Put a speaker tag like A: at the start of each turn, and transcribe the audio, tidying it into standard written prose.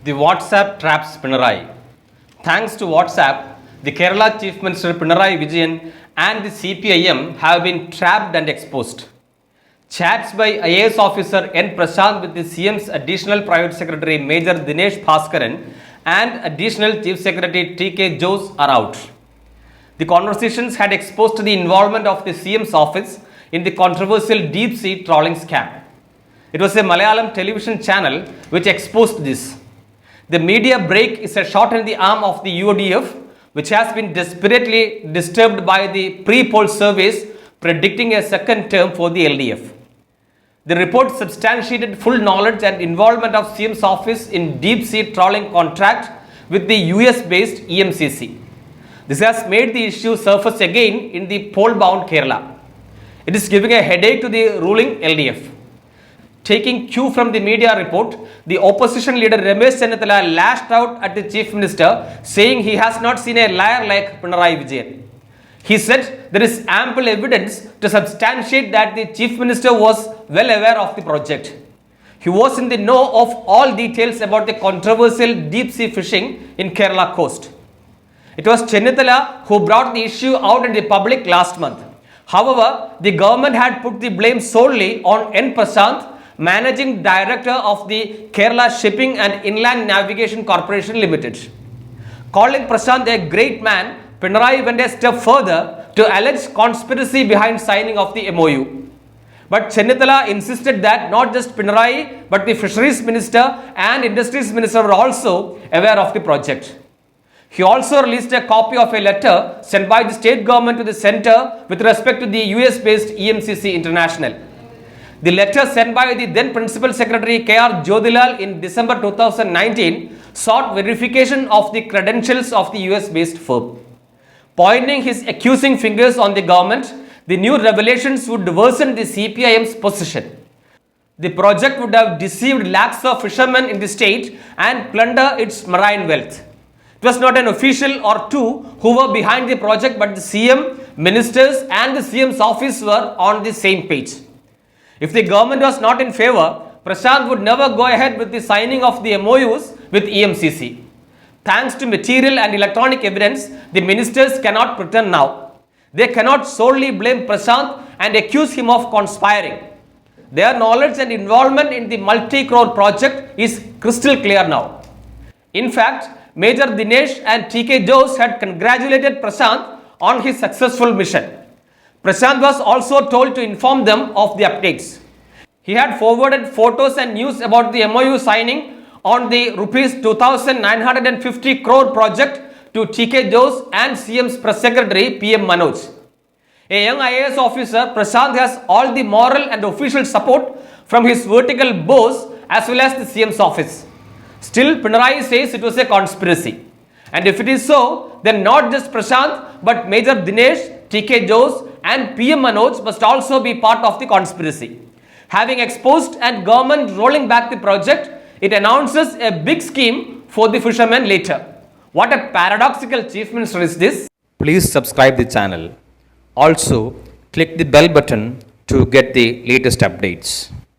A: The WhatsApp traps Pinarayi. Thanks to WhatsApp, the Kerala Chief Minister Pinarayi Vijayan and the CPIM have been trapped and exposed. Chats by IAS officer N. Prashant with the CM's additional private secretary Major Dinesh Bhaskaran and additional Chief Secretary T.K. Jose are out. The conversations had exposed the involvement of the CM's office in the controversial deep sea trawling scam. It was a Malayalam television channel which exposed this. The media break is a shot in the arm of the UODF, which has been desperately disturbed by the pre-poll surveys predicting a second term for the LDF. The report substantiated full knowledge and involvement of CM's office in deep sea trawling contract with the US-based EMCC. This has made the issue surface again in the poll-bound Kerala. It is giving a headache to the ruling LDF. Taking cue from the media report, the opposition leader Ramesh Chennithala lashed out at the Chief Minister, saying he has not seen a liar like Pinarayi Vijayan. He said there is ample evidence to substantiate that the Chief Minister was well aware of the project. He was in the know of all details about the controversial deep sea fishing in Kerala coast. It was Chennithala who brought the issue out in the public last month. However, the government had put the blame solely on N. Prashant, Managing Director of the Kerala Shipping and Inland Navigation Corporation Limited. Calling Prashant a great man, Pinarayi went a step further to allege conspiracy behind signing of the MOU. But Chennithala insisted that not just Pinarayi but the Fisheries Minister and Industries Minister were also aware of the project. He also released a copy of a letter sent by the state government to the centre with respect to the US-based EMCC International. The letter sent by the then Principal Secretary K.R. Jodhilal in December 2019 sought verification of the credentials of the US-based firm. Pointing his accusing fingers on the government, the new revelations would worsen the CPIM's position. The project would have deceived lakhs of fishermen in the state and plunder its marine wealth. It was not an official or two who were behind the project, but the CM, ministers and the CM's office were on the same page. If the government was not in favor, Prashant would never go ahead with the signing of the MOUs with EMCC. Thanks to material and electronic evidence, the ministers cannot pretend now. They cannot solely blame Prashant and accuse him of conspiring. Their knowledge and involvement in the multi-crore project is crystal clear now. In fact, Major Dinesh and T.K. Jose had congratulated Prashant on his successful mission. Prashant was also told to inform them of the updates. He had forwarded photos and news about the MOU signing on the rupees 2,950 crore project to T.K. Jose and CM's press secretary PM Manoj. A young IAS officer, Prashant has all the moral and official support from his vertical boss as well as the CM's office. Still, Pinarayi says it was a conspiracy. And if it is so, then not just Prashant but Major Dinesh, T.K. Jose and PM Manoj must also be part of the conspiracy. Having exposed and government rolling back the project, it announces a big scheme for the fishermen later. What a paradoxical Chief Minister is this? Please subscribe the channel. Also, click the bell button to get the latest updates.